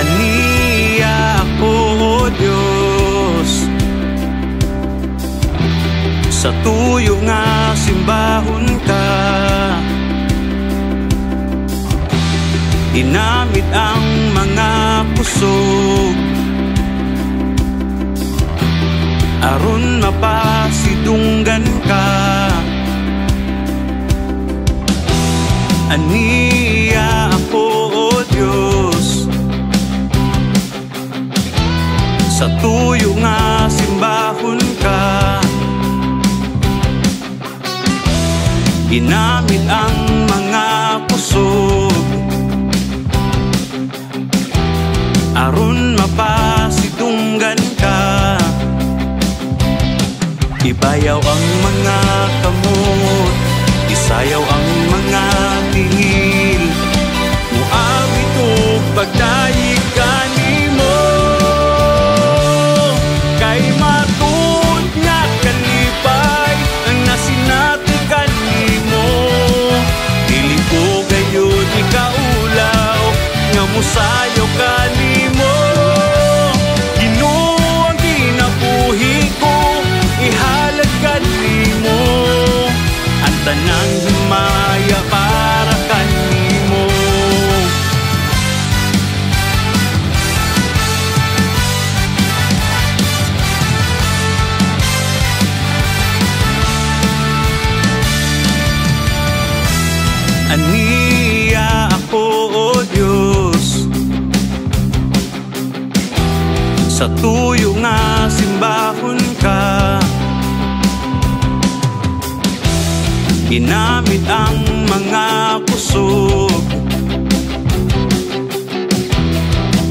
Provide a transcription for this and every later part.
Aniya ako, O Diyos, sa tuyo nga simbahon ka. Inamit ang mga kusog aron mapasidunggan ka. Aniya ako, O Diyos, sa tuyo nga simbahon ka. Ginamit ang mga kusog aron mapasidunggan ka. Ibayaw ang mga kamot, isayaw ang mga tihil, muawit o pagdayeg kanimo. Kay matud nga kalipay ang nasinati kanimo. Dili ko gayon ikaulaw nga musayaw kanimo. Ginoo ang kinabuhi ko, ihalad kanimo. Ang tanang himaya para kanimo. Aniya ako, O Diyos, sa tuyo nga simbahon ka. Ginamit ang mga kusog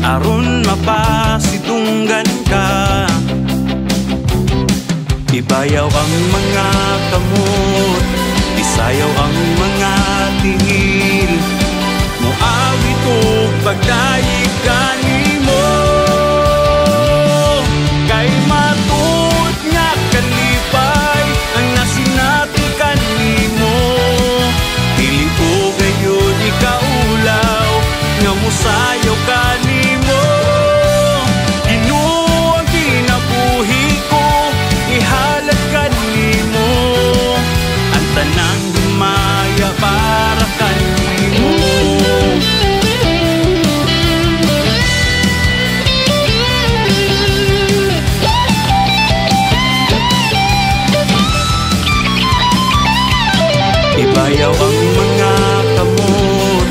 aron mapasidunggan ka. Ibayaw ang mga kamot, isayaw ang mga tihil, muawit o pagdayeg kanimo. Kay matud nga kalipay ang nasinati kanimo. Dili ko gayon ikaulaw nga musayaw kanimo. Ginoo ang kinabuhi ko, ihalad kanimo. Ang tanang himaya para kanimo. Ibayaw ang mga kamot,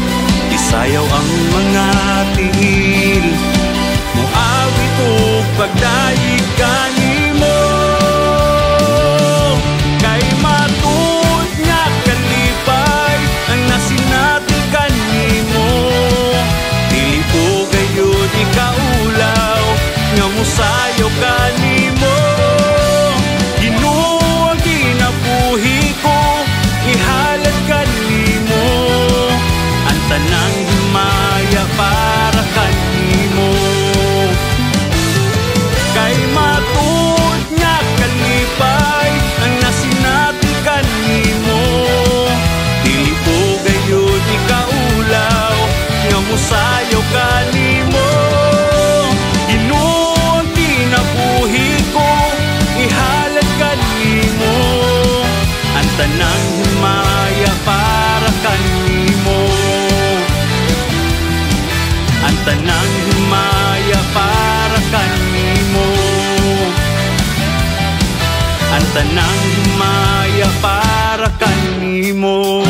isayaw ang mga tihil, muawit o pagdayeg kanimo. Kay matud nga kalipay ang nasinati kanimo. Dili ko gayon ikaulaw nga musayaw kanimo. Ginoo ang kinabuhi ko, ihalad kanimo. Ang tanang himaya para kanimo. Kay matud nga kalipay ang nasinati kanimo. Dili ko gayon ikaulaw nga musayaw kanimo. Ginoo ang kinabuhi ko, ihalad kanimo. Ang tanang himaya para kanimo. Ang tanang himaya para kanimo. Ang tanang himaya para kanimo.